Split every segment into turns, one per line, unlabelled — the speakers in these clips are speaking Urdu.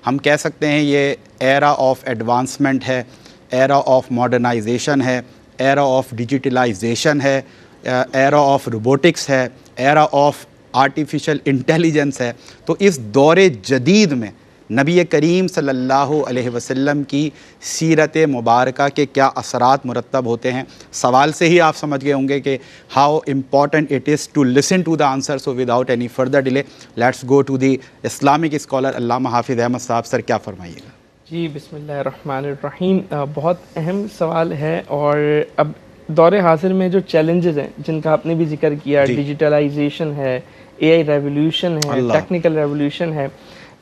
ہم کہہ سکتے ہیں یہ ایرا آف ایڈوانسمنٹ ہے، ایرا آف ماڈرنائزیشن ہے، ایرا آف ڈیجیٹلائزیشن ہے، ایرا آف روبوٹکس ہے، ایرا آف آرٹیفیشل انٹیلیجنس ہے۔ تو اس دور جدید میں نبی کریم صلی اللہ علیہ وسلم کی سیرت مبارکہ کے کیا اثرات مرتب ہوتے ہیں؟ سوال سے ہی آپ سمجھ گئے ہوں گے کہ how important it is to listen to the answer. So without any further delay let's go to the Islamic scholar علامہ حافظ احمد صاحب. سر کیا فرمائیے گا؟
جی بسم اللہ الرحمن الرحیم. بہت اہم سوال ہے، اور اب دور حاضر میں جو چیلنجز ہیں جن کا آپ نے بھی ذکر کیا، ڈیجیٹلائزیشن ہے، اے آئی ریولیوشن ہے، ٹیکنیکل ریولیوشن ہے،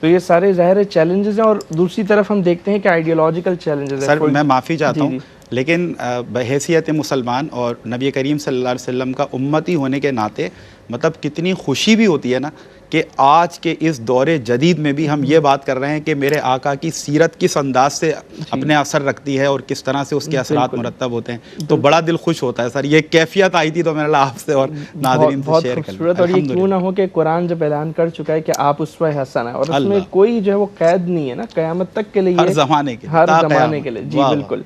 تو یہ سارے ظاہر چیلنجز ہیں. اور دوسری طرف ہم دیکھتے ہیں کہ آئیڈیالوجیکل چیلنجز ہیں.
سر میں معافی چاہتا ہوں لیکن بحیثیت مسلمان اور نبی کریم صلی اللہ علیہ وسلم کا امتی ہونے کے ناطے مطلب کتنی خوشی بھی ہوتی ہے نا کہ آج کے اس دور جدید میں بھی ہم یہ بات کر رہے ہیں کہ میرے آقا کی سیرت کس انداز سے اپنے اثر رکھتی ہے اور کس طرح سے اس کے اثرات مرتب ہوتے ہیں. تو بڑا دل خوش ہوتا ہے. سر یہ کیفیت آئی تھی تو میرا اللہ آپ سے اور ناظرین سے شیئر کر لوں.
اور یہ کیوں نہ ہو کہ قرآن جب اعلان کر چکا ہے کہ آپ اسوہ حسنہ، اور اس میں کوئی جو ہے وہ قید نہیں ہے نا، قیامت تک کے لیے،
ہر زمانے کے
لیے. جی بالکل.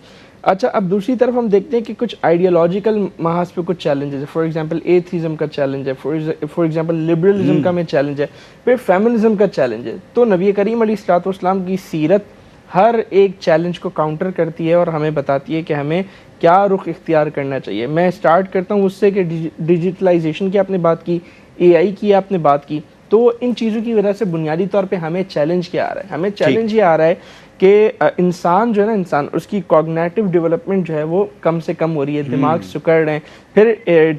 اچھا اب دوسری طرف ہم دیکھتے ہیں کہ کچھ آئیڈیالوجیکل محاذ پہ کچھ چیلنجز ہے. فار ایگزامپل ایتھیزم کا چیلنج ہے، فار ایگزامپل لبرلزم کا میں چیلنج ہے، پھر فیمنزم کا چیلنج ہے. تو نبی کریم علیہ الصلوۃ والسلام کی سیرت ہر ایک چیلنج کو کاؤنٹر کرتی ہے اور ہمیں بتاتی ہے کہ ہمیں کیا رخ اختیار کرنا چاہیے. میں سٹارٹ کرتا ہوں اس سے کہ ڈیجیٹلائزیشن کی آپ نے بات کی، اے آئی کی آپ نے بات کی. تو ان چیزوں کی وجہ سے بنیادی طور پہ ہمیں چیلنج کیا آ رہا ہے؟ ہمیں چیلنج یہ آ رہا ہے کہ انسان جو ہے نا، اس کی کوگنیٹو ڈیولپمنٹ جو ہے وہ کم سے کم ہو رہی ہے، دماغ سکڑ رہے ہیں. پھر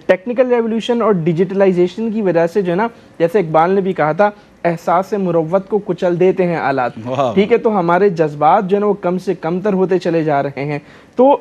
ٹیکنیکل ریولیوشن اور ڈیجیٹلائزیشن کی وجہ سے جو ہے نا، جیسے اقبال نے بھی کہا تھا، احساس مروت کو کچل دیتے ہیں آلات. ٹھیک ہے، تو ہمارے جذبات جو ہے نا وہ کم سے کم تر ہوتے چلے جا رہے ہیں. تو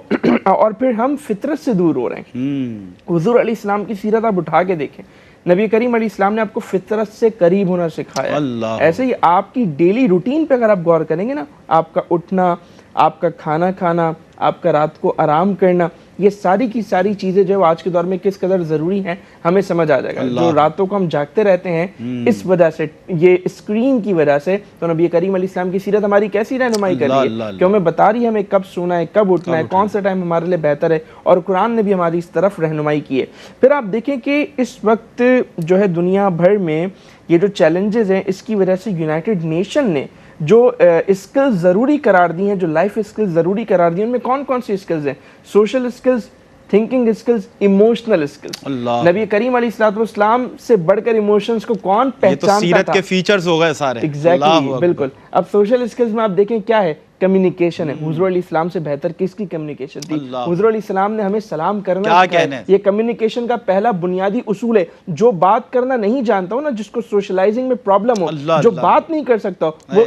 اور پھر ہم فطرت سے دور ہو رہے ہیں. حضور علیہ السلام کی سیرت آپ اٹھا کے دیکھیں، نبی کریم علیہ السلام نے آپ کو فطرت سے قریب ہونا سکھایا. ایسے ہی آپ کی ڈیلی روٹین پہ اگر آپ غور کریں گے نا، آپ کا اٹھنا، آپ کا کھانا کھانا، آپ کا رات کو آرام کرنا، یہ ساری کی ساری چیزیں جو آج کے دور میں کس قدر ضروری ہیں ہمیں سمجھ آ جائے گا. جو راتوں کو ہم جاگتے رہتے ہیں اس وجہ سے، یہ اسکرین کی وجہ سے، تو نبی کریم علیہ السلام کی سیرت ہماری کیسی رہنمائی کر رہی ہے کہ ہمیں بتا رہی ہے ہمیں کب سونا ہے، کب اٹھنا ہے، کون سا ٹائم ہمارے لیے بہتر ہے. اور قرآن نے بھی ہماری اس طرف رہنمائی کی ہے. پھر آپ دیکھیں کہ اس وقت جو ہے دنیا بھر میں یہ جو چیلنجز ہیں، اس کی وجہ سے یونائٹڈ نیشن نے جو اسکلز ضروری قرار دی ہیں، جو لائف اسکلز ضروری قرار دی ہیں، ان میں کون کون سی اسکلز ہیں؟ Social skills, thinking skills, emotional skills. نبی کریم علیہ الصلوۃ والسلام سے بڑھ کر ایموشنز کو کون پہچانتا تھا؟
یہ تو سیرت کے فیچرز ہو گئے سارے.
ایگزیکٹلی، بالکل. اب سوشل اسکلز میں آپ دیکھیں کیا ہے؟ کمیونیکیشن ہے. حضور علیہ السلام سے بہتر کس کی کمیونیکیشن تھی؟ حضور علیہ السلام نے ہمیں سلام کرنا سکھایا. یہ کمیونیکیشن کا پہلا بنیادی اصول ہے. جو بات کرنا نہیں جانتا ہو نا، جس کو سوشلائزنگ میں پرابلم ہو، جو بات نہیں کر سکتا ہو، وہ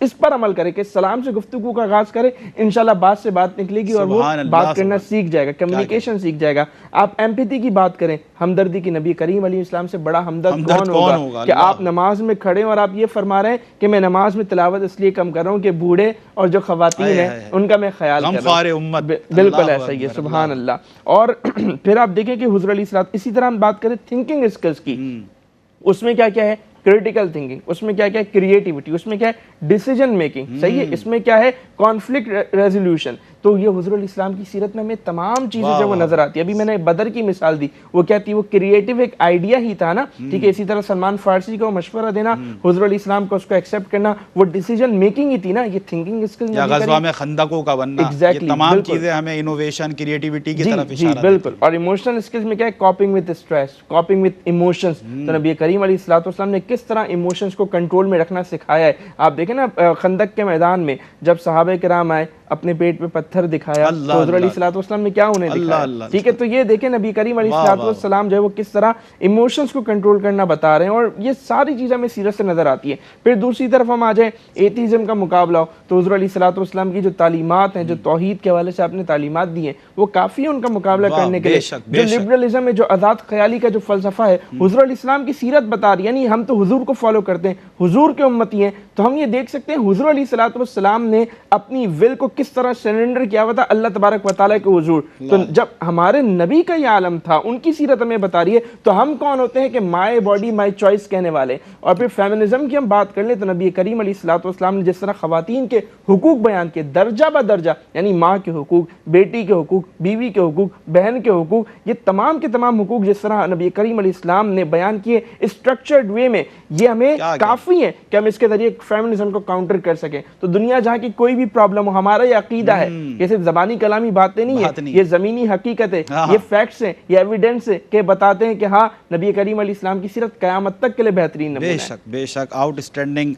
اس پر عمل کرے کہ سلام سے گفتگو کا آغاز کرے، انشاءاللہ بات سے بات نکلے گی اور وہ بات کرنا سیکھ جائے گا، کمیونیکیشن سیکھ جائے گا. آپ ایمپیتھی کی بات کریں، ہمدردی کی، نبی کریم علیہ السلام سے بڑا ہمدرد کون ہوگا کہ آپ نماز میں کھڑے ہیں اور آپ یہ فرما رہے ہیں کہ میں نماز میں تلاوت اس لیے کم کر رہا ہوں کہ بوڑھے اور جو خواتین ہیں ان کا میں خیال کر رہا ہوں. بالکل ایسا ہی ہے، سبحان اللہ. اور پھر آپ دیکھیں کہ حضور علیہ السلام، اسی طرح ہم بات کریں تھنکنگ اسکلز کی، اس میں کیا کیا ہے؟ کریٹیکل تھنکنگ، اس میں کیا کیا ہے؟ کریٹیوٹی، اس میں کیا ہے؟ Decision making. صحیح ہے. اس میں کیا ہے؟ Conflict resolution. تو یہ حضور علیہ السلام کی سیرت میں ہمیں تمام چیزیں جو وہ نظر آتی ہے. ابھی میں نے بدر کی مثال دی، وہ کیا تھی؟ وہ کریٹیو ایک آئیڈیا ہی تھا نا. ٹھیک ہے. اسی طرح سلمان فارسی کو مشورہ دینا، حضور علیہ السلام کو اس کو ایکسیپٹ کرنا، وہ ڈیسیجن میکنگ ہی تھی نا. یہ تھنکنگ اسکل،
یا غزوہ میں خندقوں کا بننا، یہ تمام چیزیں ہمیں انوویشن، کریٹیوٹی کی طرف اشارہ کرتی ہیں.
بالکل. اور ایموشنل اسکلز میں کیا ہے؟ Coping with stress, coping with emotions. تو نبی کریم علیہ الصلوۃ والسلام نے کس طرح ایموشنز کو کنٹرول میں رکھنا سکھایا ہے. آپ دیکھیں نا خندق کے میدان میں جب صحابہ کرام آئے، اپنے پیٹ پہ پتھر دکھایا، تو حضور علیہ الصلوۃ والسلام نے کیا انہیں دکھایا؟ ٹھیک ہے. تو یہ دیکھیں نبی کریم علیہ الصلوۃ والسلام جو ہے وہ کس طرح ایموشنز کو کنٹرول کرنا بتا رہے ہیں. اور یہ ساری چیزیں ہمیں سیرت سے نظر آتی ہیں. پھر دوسری طرف ہم آ جائیں، ایتھیزم کا مقابلہ ہو، تو حضور علیہ الصلوۃ والسلام کی جو تعلیمات ہیں، جو توحید کے حوالے سے آپ نے تعلیمات دی ہیں، وہ کافی ہیں ان کا مقابلہ کرنے کے لیے. جو لبرلزم ہے، جو آزاد خیالی کا جو فلسفہ ہے، حضور علیہ السلام کی سیرت بتا رہی ہے. یعنی ہم تو حضور کو فالو کرتے ہیں، حضور کے امتی ہیں، تو ہم یہ دیکھ سکتے ہیں حضور علیہ الصلوۃ والسلام نے اپنی ول کو کس طرح سرنڈر کیا ہوا تھا اللہ تبارک و تعالیٰ کے حضور. تو جب ہمارے نبی کا یہ عالم تھا, ان کی سیرت ہمیں بتا رہی ہے, تو ہم کون ہوتے ہیں کہ مائی باڈی مائی چوائس کہنے والے. اور پھر فیمنزم کی ہم بات کر لیں تو نبی کریم علیہ الصلوۃ والسلام نے جس طرح خواتین کے حقوق بیان کیے درجہ بدرجہ, یعنی ماں کے حقوق, بیٹی کے حقوق, بیوی کے حقوق, بہن کے حقوق, یہ تمام کے تمام حقوق جس طرح نبی کریم علیہ السلام نے بیان کیے اسٹرکچرڈ وے میں, یہ ہمیں کافی ہے کہ ہم اس کے ذریعے فیمنزم کو کاؤنٹر کر سکیں. تو دنیا جہاں کی کوئی بھی پرابلم ہو, ہمارا یہ عقیدہ ہے, یہ صرف زبانی کلامی باتیں نہیں ہیں, یہ زمینی حقیقت ہے, یہ فیکٹس ہیں, یہ ایویڈنس ہے کہ بتاتے ہیں کہ ہاں نبی کریم علیہ السلام کی سیرت قیامت تک کے لیے بہترین نمونہ ہے.
بے شک آؤٹ اسٹینڈنگ